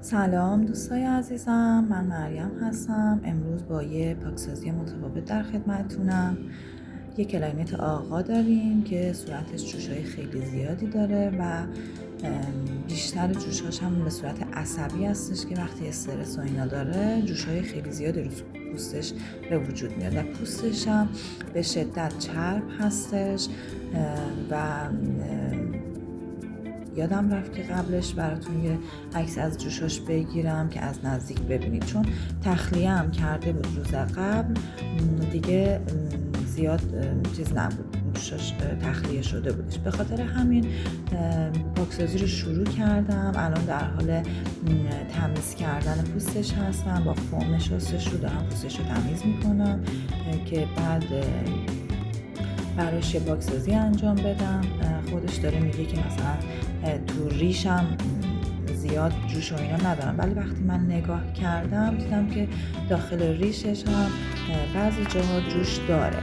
سلام دوستای عزیزم، من مریم هستم. امروز با یه پاکسازی متفاوت در خدمتتونم. یه کلاینت آقا داریم که صورتش جوشای خیلی زیادی داره و بیشتر جوشاش هم به صورت عصبی هستش که وقتی استرس و اینا داره جوشای خیلی زیادی رو پوستش به وجود میاد و پوستش هم به شدت چرب هستش و یادم رفت که قبلش براتون یه عکس از جوشاش بگیرم که از نزدیک ببینید، چون تخلیه هم کرده بود روز قبل، دیگه زیاد چیز نبود، جوشاش تخلیه شده بودش. به خاطر همین پاکسازی رو شروع کردم. الان در حال تمیز کردن پوستش هستم، با فوم شستش رو دارم پوستش رو تمیز میکنم که بعد براش یه پاکسازی انجام بدم. خودش داره میگه که مثلا تو ریشم زیاد جوش و اینا ندارم، ولی وقتی من نگاه کردم دیدم که داخل ریشش هم بعضی جاها جوش داره.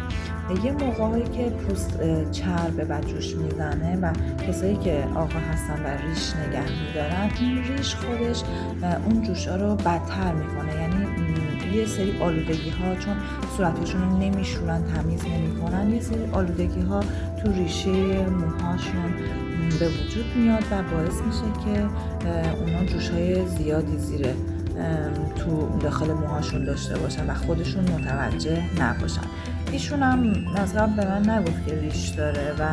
یه موقعی که پوست چربه و جوش میزنه و کسایی که آقا هستن و ریش نگه میدارن، این ریش خودش اون جوشا رو بدتر میکنه. یعنی یه سری آلودگی ها، چون صورتشون رو نمیشورن، تمیز نمیکنن، یه سری آلودگی ها تو ریشه موهاشون به وجود میاد و باعث میشه که اونا جوشهای زیادی زیر تو داخل موهاشون داشته باشن و خودشون متوجه نباشن. ایشون هم از قبل به من نگفت که ریش داره و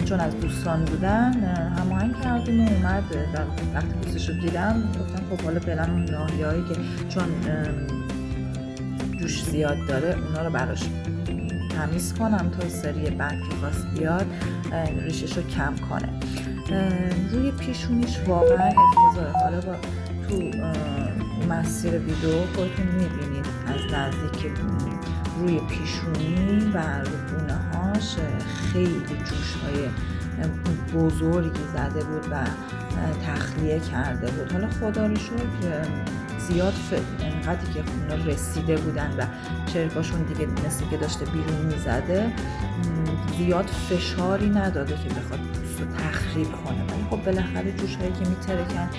چون از دوستان بودن هماهنگ کردیم و اومد و وقتی پوستش رو دیدم گفتم خب حالا فعلا اون ناحیه‌هایی که چون جوش زیاد داره اونا رو براش تمیز کنم تا سری بعد که خواست بیاد ریشش رو کم کنه. روی پیشونیش واقعا افتضاحه. حالا با تو مسیر ویدیو خودتون میبینید از نزدیک روی پیشونی و روی هاش خیلی جوش‌های بزرگی زده بود و تخلیه کرده بود. حالا خدا رو شکر زیاد انقدری که اونا رسیده بودن و چرکاشون دیگه مثل که داشته بیرون میزده، زیاد فشاری نداده که بخواد پوست رو تخریب کنه. ولی خب بالاخره جوش‌هایی که میترکن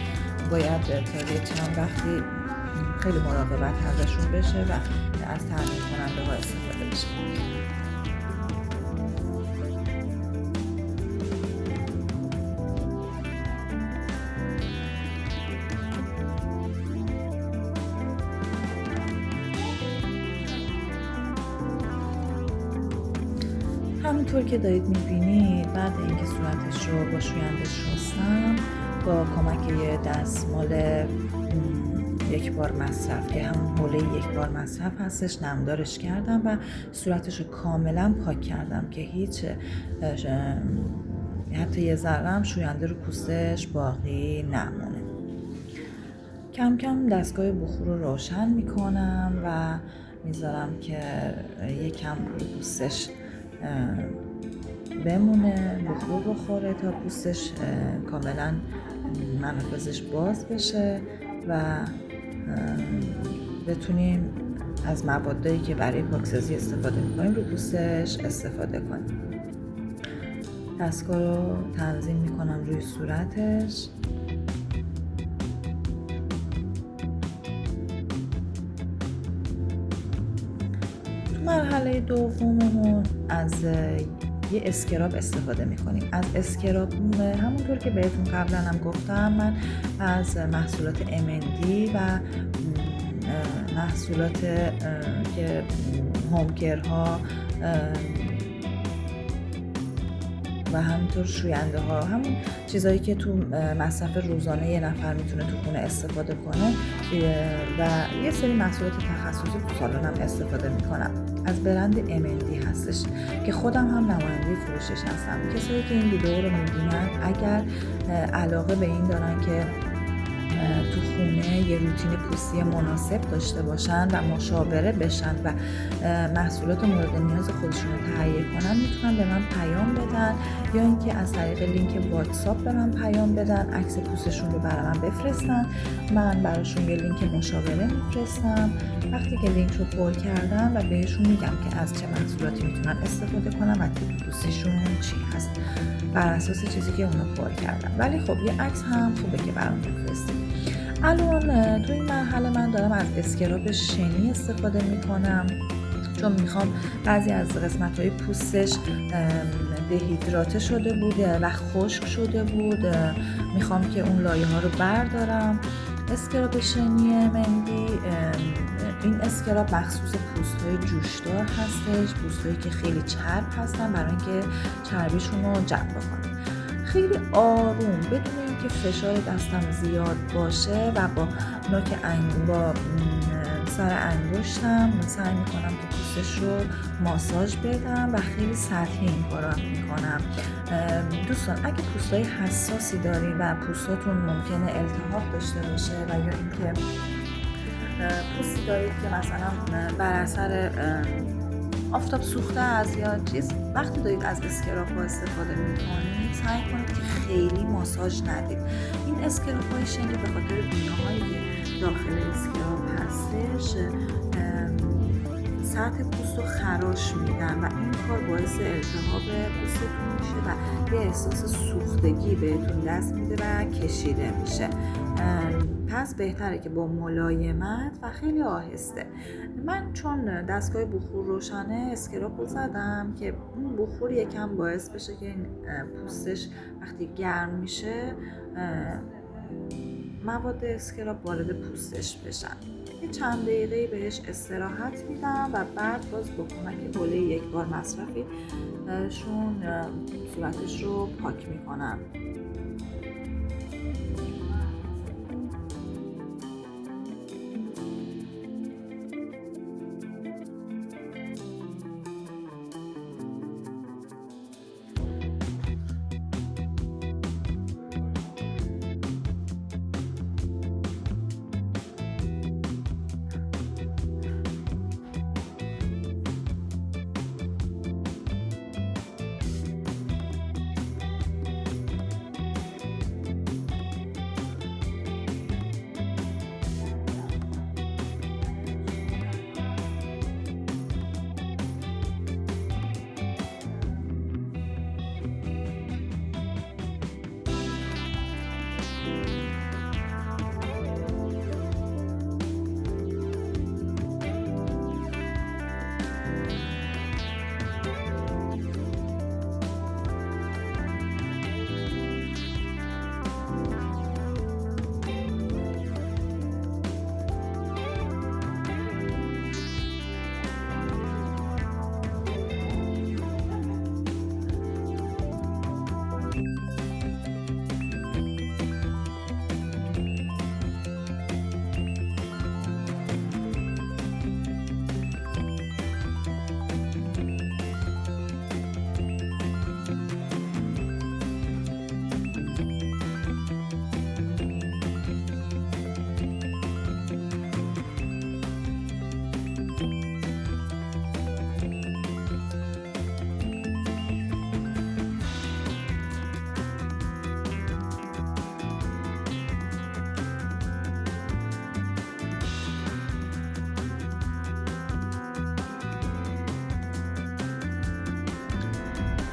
باید تا یه چند وقتی خیلی مراقبت ازشون بشه و از تامین کننده ها استفاده بشه. همونطور که دارید میبینید بعد اینکه صورتش رو با شوینده شستم، با کمک یه دستمال یک بار مصرف که همون حوله یک بار مصرف هستش نمدارش کردم و صورتش رو کاملا پاک کردم که هیچ حتی یه ذره هم شوینده رو پوستش باقی نمونه. کم کم دستگاه بخور رو روشن میکنم و میذارم که یکم رو پوستش بمونه، بخور بخوره تا پوستش کاملا منافذش باز بشه و بتونیم از موادایی که برای پاکسازی استفاده میکنیم رو پوستش استفاده کنیم. دستگاه رو تنظیم میکنم روی صورتش. تو مرحله دوممون از یه اسکراب استفاده میکنیم. از اسکراب همونطور که بهتون قبلا هم گفتم، من از محصولات MND و محصولات که هومکرها و همینطور شوینده ها، همون چیزایی که تو مصرف روزانه یه نفر میتونه تو خونه استفاده کنه و یه سری محصولات تخصصی تو سالنم استفاده میکنم. از برند MND هستش که خودم هم نماینده فروشش هستم. کسایی که این ویدیو رو میبینن اگر علاقه به این دارن که تو خونه یه روتین پوستی مناسب داشته باشن و مشاوره بشن و محصولات مورد نیاز خودشون رو تهیه کنن، میتونن به من پیام بدن یا اینکه از طریق لینک واتساپ به من پیام بدن، عکس پوستشون رو برای من بفرستن، من براشون یه لینک مشاوره میفرستم. وقتی که لینک رو پر کردن و بهشون میگم که از چه محصولاتی میتونن استفاده کنن و تیپ پوستیشون چی هست بر اساس چیزی که اونا پر کردن. ولی خب یه عکس هم خوبه که برام بفرستید. الان تو این مرحله من دارم از اسکراب شنی استفاده میکنم، چون میخوام بعضی از قسمت‌های پوستش دهیدراته شده بوده و خشک شده بود، میخوام که اون لایه ها رو بردارم. اسکراب شنی مندی، این اسکراب مخصوص پوست‌های جوشدار هستش، پوست‌هایی که خیلی چرب هستن، برای اینکه چربیشون رو جمع بکنه. خیلی آروم بدون اینکه فشار دستم زیاد باشه و با با سر انگشتم سعی میکنم که پوستش رو ماساژ بدم و خیلی سطحی این کارا میکنم. دوستان اگه پوستای حساسی دارین و پوستاتون ممکنه التهاب داشته باشه و یا اینکه پوستی دارید که مثلا بر اثر آفتاب سوخته است یا چیز، وقتی دارید از اسکراب ها استفاده میکنید سعی کنید که خیلی ماساژ ندید. این اسکراب های شنی به خاطر بیناهایی که داخل اسکراب هستش سطح پوست رو خراش میدن و این کار باعث التهاب پوستتون میشه و یه احساس سوختگی بهتون دست میده و کشیده میشه. پس بهتره که با ملایمت و خیلی آهسته. من چون دستگاه بخور روشنه اسکراب رو زدم که اون بخور یکم باعث بشه که این پوستش وقتی گرم میشه مواد اسکراب وارد پوستش بشن. یه چند دقیقه بهش استراحت میدم و بعد باز با کمک حوله یک بار مصرفی شون صورتش رو پاک میکنم.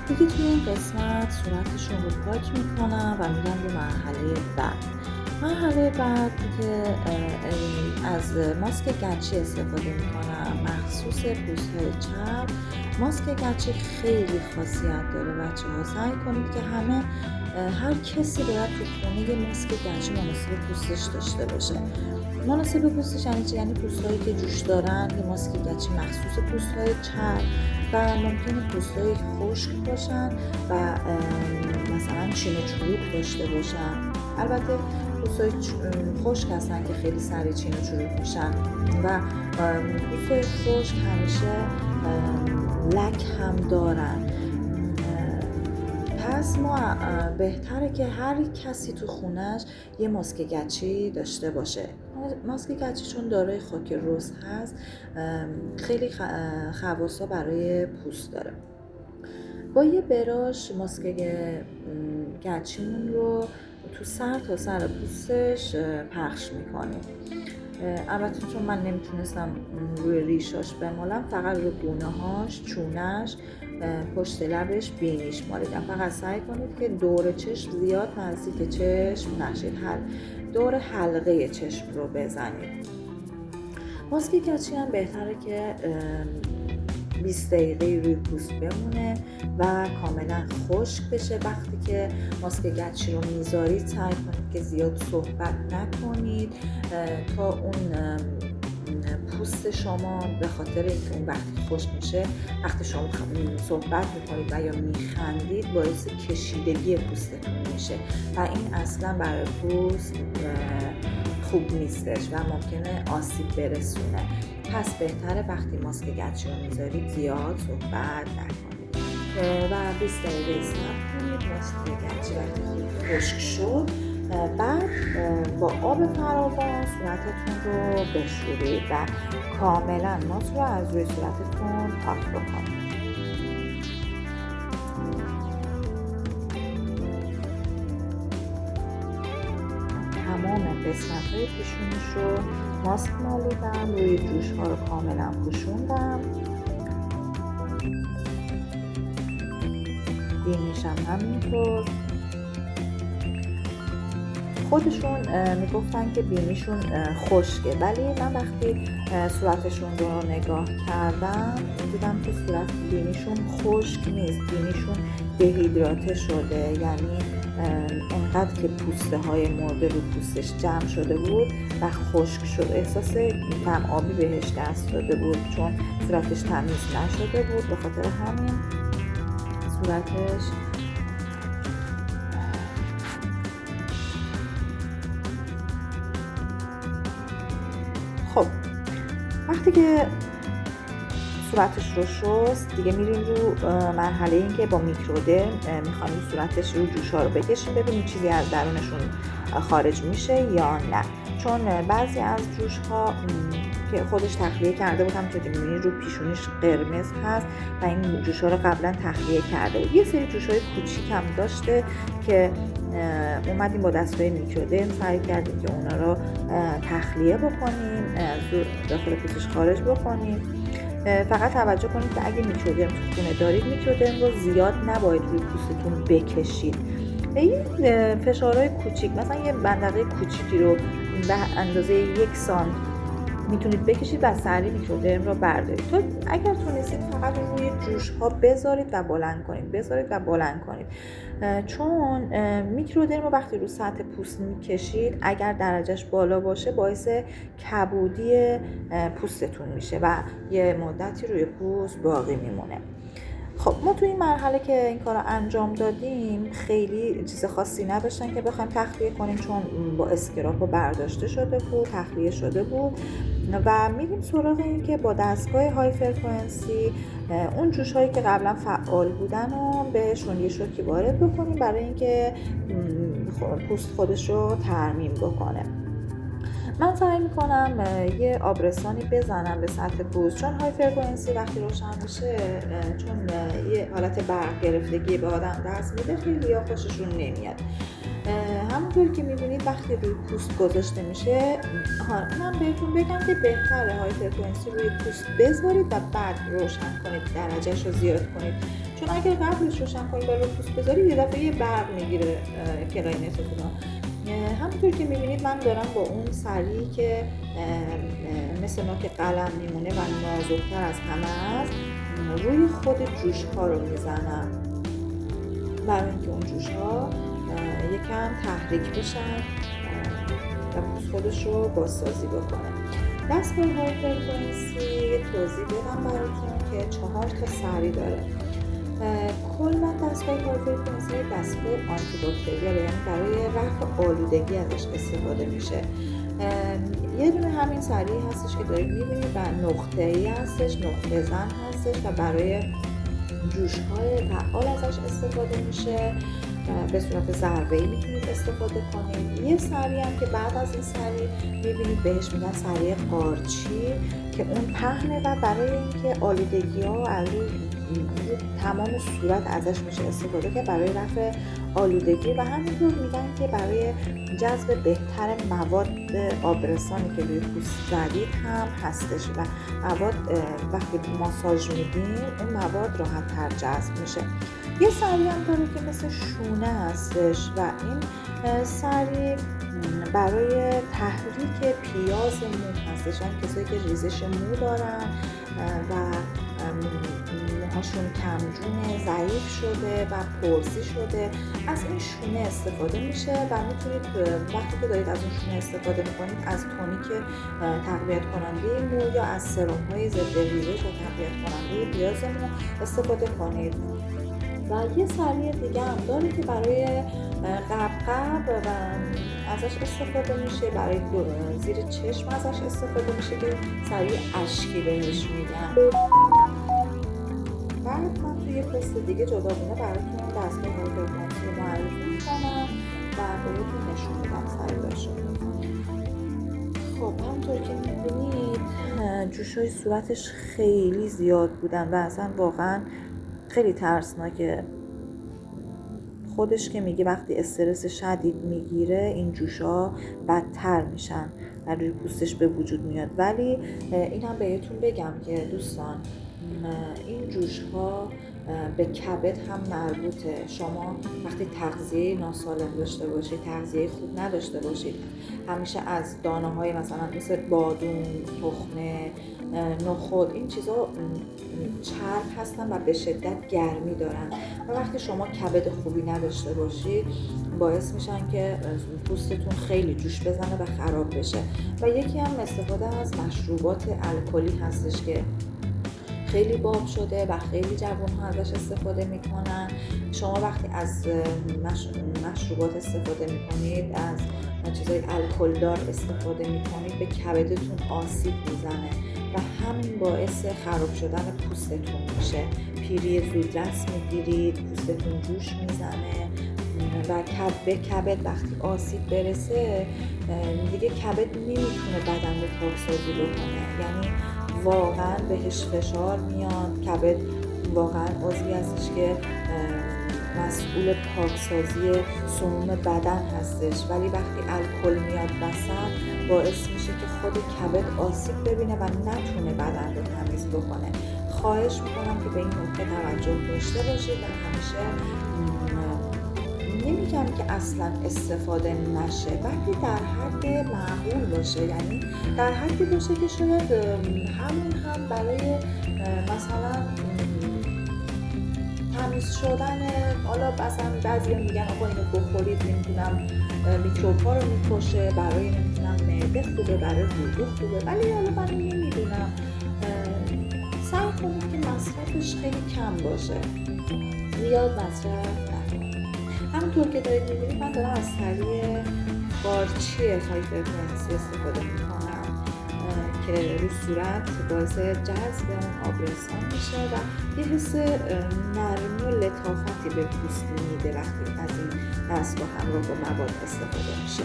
دیگه توی این قسمت صورتشون رو پاک میکنم و میرم به مرحله بعد. مرحله بعد که از ماسک گچی استفاده میکنم مخصوص پوست‌های چرب. ماسک گچی خیلی خاصیت داره بچه ها. سعی کنید که هر کسی باید تو خونه یه ماسک گچی مناسب پوستش داشته باشه. مناسب پوستش یعنی چی؟ یعنی پوستایی که جوش دارن یه ماسک گچی مخصوص پوست‌های چرب و ممکنه پوست‌های خشک باشن و مثلا چین و چروک داشته باشن. البته پوست‌های خشک هستن که خیلی سریع چین و چروک میشن و پوست‌های خشک همیشه لک هم دارن. پس ما بهتره که هر کسی تو خونش یه ماسک گچی داشته باشه. ماسک گچی چون دارای خاک رز هست خیلی خواصا برای پوست داره. با یه براش ماسک گچیمون رو تو سر تا سر پوستش پخش میکنیم. البته چون من نمیتونستم روی ریشاش بمالم، فقط روی گونه هاش، چونش، پشت لبش، بینیش مالیدم. فقط سعی کنید که دور چشم زیاد نزدیک چشم نشید. هر دور حلقه چشم رو بزنید. ماسک گچی هم بهتره که 20 دقیقه روی پوست بمونه و کاملا خشک بشه. وقتی که ماسک گچی رو میذارید سعی کنید که زیاد صحبت نکنید تا اون پوست شما به خاطر اینکه اون وقتی خشک میشه، وقتی شما صحبت میکنید و یا میخندید باعث کشیدگی پوستتون میشه و این اصلا برای پوست خوب نیستش و ممکنه آسیب برسونه. پس بهتره وقتی ماسک گچی رو میذارید زیاد صحبت نکنید و 20 دقیقه صبر کنید. ماسک گچی وقتی خشک شد بعد با آب فراوان صورتتون رو بشورید و کاملا ماسک رو از روی صورتتون پاک بکنید. تمام قسمت‌های پیشونیش رو ماسک مالیدم، روی جوش‌ها رو کاملا پوشوندم. بینیشم همینطور. خودشون میگفتن که بینیشون خشکه، ولی من وقتی صورتشون رو نگاه کردم دیدم که صورت بینیشون خشک نیست، بینیشون دهیدراته شده، یعنی انقدر که پوسته های مرده رو پوستش جمع شده بود و خشک شد، احساس کم آبی بهش دست داده بود چون صورتش تمیز نشده بود. به خاطر همین صورتش خب وقتی که صورتش رو شست دیگه میریم رو مرحله این که با میکرودرم میخوایم صورتش رو جوش‌ها رو بکشیم ببینیم چیزی از درونشون خارج میشه یا نه، چون بعضی از جوش‌ها که خودش تخلیه کرده بود، همونطور که می‌بینید رو پیشونیش قرمز هست و این جوش‌ها رو قبلا تخلیه کرده بود. یه سری جوش‌های کوچیک هم داشته که اومدیم با دستگاه میکرودرم سعی کردیم که اونا رو تخلیه بکنیم، داخل پوستش خارج بکنیم. فقط توجه کنید که اگه میکرودرم تو خونه دارید میکرودرم رو زیاد نباید روی پوستتون بکشید. این فشارهای کوچیک، مثلا یه بندقه کوچیکی رو به اندازه 1 سانت میتونید بکشید و سریع میکرودرم رو بردارید. تو اگر تونستید فقط روی جوش ها بذارید و بلند کنید، چون میکرودرم رو وقتی رو سطح پوست میکشید اگر درجهش بالا باشه باعث کبودی پوستتون میشه و یه مدتی روی پوست باقی میمونه. خب ما تو این مرحله که این کار رو انجام دادیم خیلی چیز خاصی نداشتن که بخوایم تخلیه کنیم، چون با اسکراپ برداشته شده بود، تخلیه شده بود و میریم سراغ این که با دستگاه های فرکانسی اون جوش هایی که قبلا فعال بودن رو بهشون یه شوکی وارد بکنیم برای اینکه پوست خودش رو ترمیم بکنه. من سعی میکنم یه آبرسانی بزنم به سطح پوست، چون های فرکانسی وقتی روشن میشه چون یه حالت برق گرفتگی به آدم دست میده خیلی یا خوششون نمیاد. همونطور که میبینید وقتی روی پوست گذاشته میشه، من بهتون بگم که بهتره های فرکانسی روی پوست بذارید و بعد روشن کنید، درجهش رو زیاد کنید، چون اگر قبلش روشن کنید و روی پوست بذارید یه دفعه یه برق میگیره کلاینتتون. همونطور که میبینید من دارم با اون سری که مثل نوک قلم میمونه و نازکتر از همه است روی خود جوش ها رو میزنم برای اینکه اون جوش ها یکم تحریک بشن و پوست خودش رو بازسازی بکنه. دستگاه های فرکانسی یه توضیح بدم براتون که 4 تا سری داره. کلا دستگاه های فرکانسی دستگاه آنتی باکتریال، یعنی برای رفع آلودگی ازش استفاده میشه. یه دونه همین سری هستش که دارید میبینید و نقطه‌ای هستش، نقطه زن هستش و برای جوش های فعال ازش استفاده میشه. به صورت ضربه‌ای میتونید استفاده کنید. یه سری هم که بعد از این سری میبینید بهش میگن سری قارچی که اون پهنه و برای اینکه آلودگی ها از تمام صورت ازش میشه استفاده که برای رفع آلودگی و همینطور میگن که برای جذب بهتر مواد آبرسانی که روی پوست زدید هم هستش و مواد وقتی ماساژ میدیم اون مواد راحت تر جذب میشه. یه سری هم داره که مثل شونه هستش و این سری برای تحریک پیاز مو هستش. یعنی کسایی که ریزش مو دارن و موهاشون کمجونه، ضعیف شده و پرسی شده، از این شونه استفاده میشه و میتونید وقتی که دارید از اون شونه استفاده میکنید از تونیک تقویت کننده مو یا از سرم های ضد ریزش و تقویت کننده پیاز مو استفاده کنید. و یه سری دیگه هم داره که برای قبقب و ازش استفاده میشه، برای زیر چشم ازش استفاده میشه که سری اشکی بهش میگن. بعد من توی یه پست دیگه جداگونه براتون دستگاه هایپرپنسی رو معرفی میکنم و بهتون نشون میدم سریعش. خب همونطور که میبینید جوشای صورتش خیلی زیاد بودن و اصلا واقعا خیلی ترسناکه. خودش که میگه وقتی استرس شدید میگیره این جوشا بدتر میشن و روی پوستش به وجود میاد. ولی این هم بهتون بگم که دوستان این جوش ها به کبد هم مربوطه. شما وقتی تغذیه ناسالم داشته باشید، تغذیه خوب نداشته باشید، همیشه از دانه های مثلا مثل بادوم، تخمه، نخود، این چیزا چرب هستن و به شدت گرمی دارن و وقتی شما کبد خوبی نداشته باشید باعث میشن که پوستتون خیلی جوش بزنه و خراب بشه. و یکی هم استفاده از مشروبات الکلی هستش که خیلی باب شده و خیلی جوان ها ازش استفاده میکنن. شما وقتی از مشروبات استفاده میکنید، از چیزای الکل دار استفاده میکنید، به کبدتون آسیب میزنه و همین باعث خراب شدن پوستتون میشه. پیری زودرس میگیرید، پوستتون جوش میزنه و به کبد وقتی آسیب برسه دیگه کبد نمیتونه بدن رو پاکسازی بکنه. یعنی واقعا بهش فشار میاد. کبد واقعا عضوی هستش که مسئول پاکسازی سموم بدن هستش، ولی وقتی الکل میاد وسط باعث میشه که خود کبد آسیب ببینه و نتونه بدن رو تمیز بکنه. خواهش میکنم که به این نکته توجه داشته باشید و همیشه نمیگم که اصلا استفاده نشه، ولی در حد معقول باشه. یعنی در حدی باشه که شاید همون هم برای مثلا تمیز شدن، حالا مثلا بعضیا میگن آقا اینو بخورید نمیدونم میکروب ها رو میکشه، برای نمیدونم معده خوبه، برای روده خوبه، ولی حالا من نمیدونم. سعی کنید که مصرفش خیلی کم باشه، زیاد مصرف نکنید. همونطور که دارید میبینید من دارم از سری قارچی هایپرپنسی استفاده میکنم که رو صورت باعث جذب اون آبرسان میشه و یه حس نرمی و لطافتی به پوست میده وقتی از این دستگاه همراه با مواد استفاده میشه.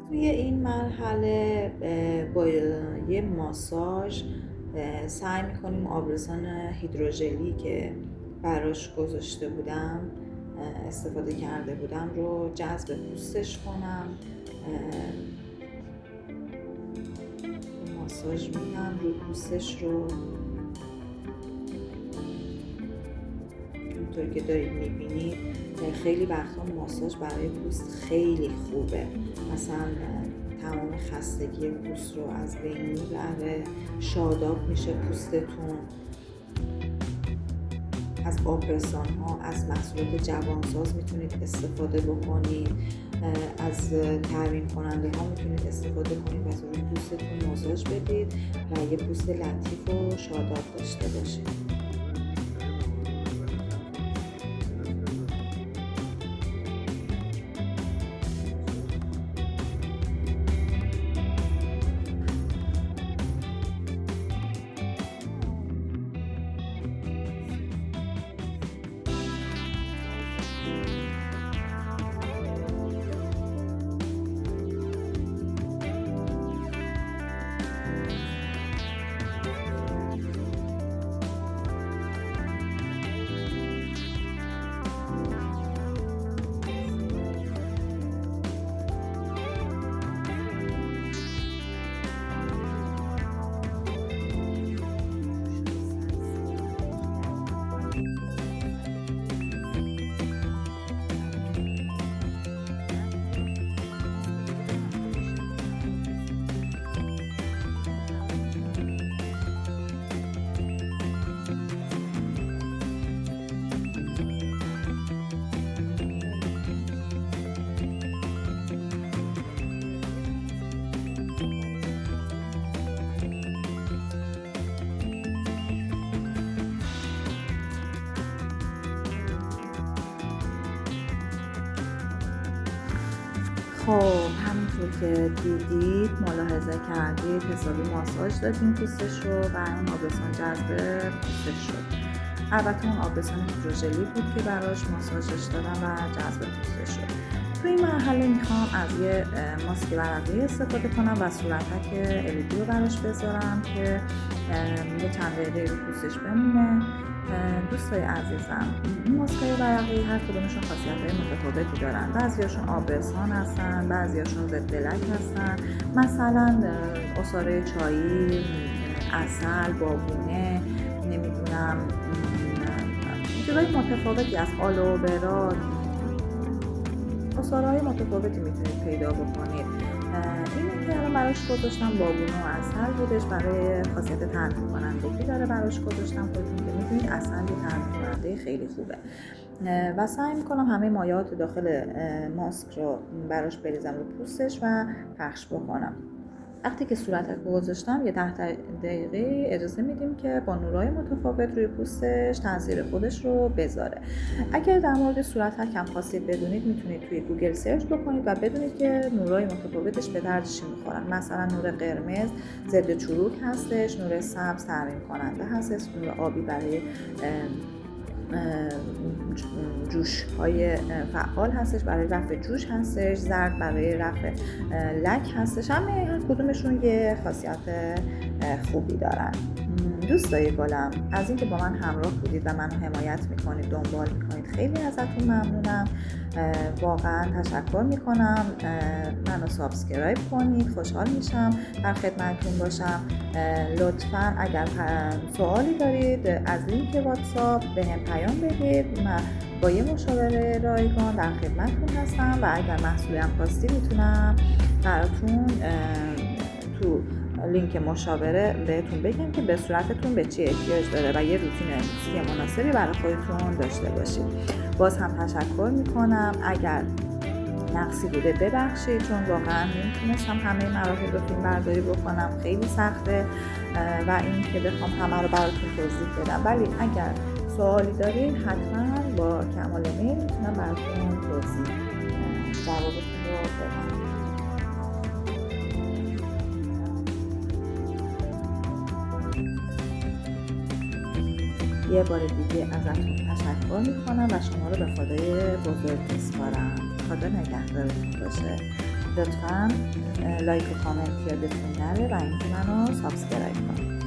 توی این مرحله با یه ماساژ سعی میکنیم آبرسان هیدروژلی که براش گذاشته بودم استفاده کرده بودم رو جذب پوستش کنم. ماساژ میدم روی پوستش رو. اونطور که دارید میبینید خیلی وقتا ماساژ برای پوست خیلی خوبه، مثلا تمام خستگی پوست رو از بین میبره، شاداب میشه پوستتون. از آبرسان ها، از محصولات جوانساز میتونید استفاده بکنید، از ترمیم کننده ها میتونید استفاده کنید و روی پوستتون ماساژ بدید و یه پوست لطیف و شاداب داشته باشید. خب همونطور که دیدید، ملاحظه کردید، حسابی ماساژ دادیم پوستش رو و اون آبرسان جذب پوستش شد. البته اون آبرسان هیدروژلی بود که براش ماساژش دادم و جذب پوستش شد. تو این مرحله میخوام از یه ماسک ورقی استفاده کنم و صورتک LED رو براش بذارم که یه چند دقیقه رو پوستش بمونه. دوستای عزیزم، این ماسک‌های ورقی هر کدومشون خاصیت‌های متفاوتی دارن. بعضیاشون آبرسان هستن، بعضیاشون ضد لک هستن، مثلا عصاره چایی، عسل، بابونه، نمیدونم چیزای متفاوتی از آلوورا، عصاره‌های متفاوتی میتونید پیدا بکنید. اینی که الان براش گذاشتم بابونه و عسل بودش، برای خاصیت تنظیم کنندگی داره براش گذاشتم. خودتون که میدونید عسل یه تنظیم کننده خیلی خوبه و سعی میکنم همه مایعات داخل ماسک رو براش بریزم رو پوستش و پخش بکنم. وقتی که صورتک رو گذاشتم یه 10 دقیقه اجازه میدیم که با نورهای متفاوت روی پوستش تاثیر خودش رو بذاره. اگر در مورد صورتک هم خواستید بدونید، میتونید توی گوگل سرچ بکنید و بدونید که نورهای متفاوتش به درد چی میخورن. مثلا نور قرمز ضد چروک هستش، نور سبز ترمیم کننده هستش، نور آبی برای جوش های فعال هستش، برای رفع جوش هستش، زرد برای رفع لک هستش. همه هر کدومشون یه خاصیت خوبی دارن. دوستای گلم، از اینکه با من همراه بودید و منو حمایت میکنید، دنبال میکنید، خیلی ازتون ممنونم. واقعا تشکر میکنم. منو سابسکرایب کنید، خوشحال میشم در خدمتتون باشم. لطفا اگر سوالی دارید از لینک واتساپ به هم پیام بدید. من با یه مشاوره رایگان در خدمتتون هستم و اگر محصولی هم خواستید میتونم براتون تو لینک مشاوره بهتون بگم که به صورتتون به چی احتیاج داره و یه روتین امروزی مناسبی برای خودتون داشته باشید. باز هم تشکر میکنم. اگر نقصی بوده ببخشید، چون واقعا نمیتونستم همه مراحل رو فیلم برداری بکنم، خیلی سخته و این که بخوام همه رو براتون توضیح بدم. ولی اگر سوالی دارید حتما با کمال میل میتونم براتون توضیح جوابتون رو بدم. یه بار دیگه ازتون تشکر میکنم و شما رو به خدای بزرگ میسپارم. خدا نگهدارتون باشه. لطفاً لایک و کامنت یادتون نره و اینکه منو سابسکرایب کنید.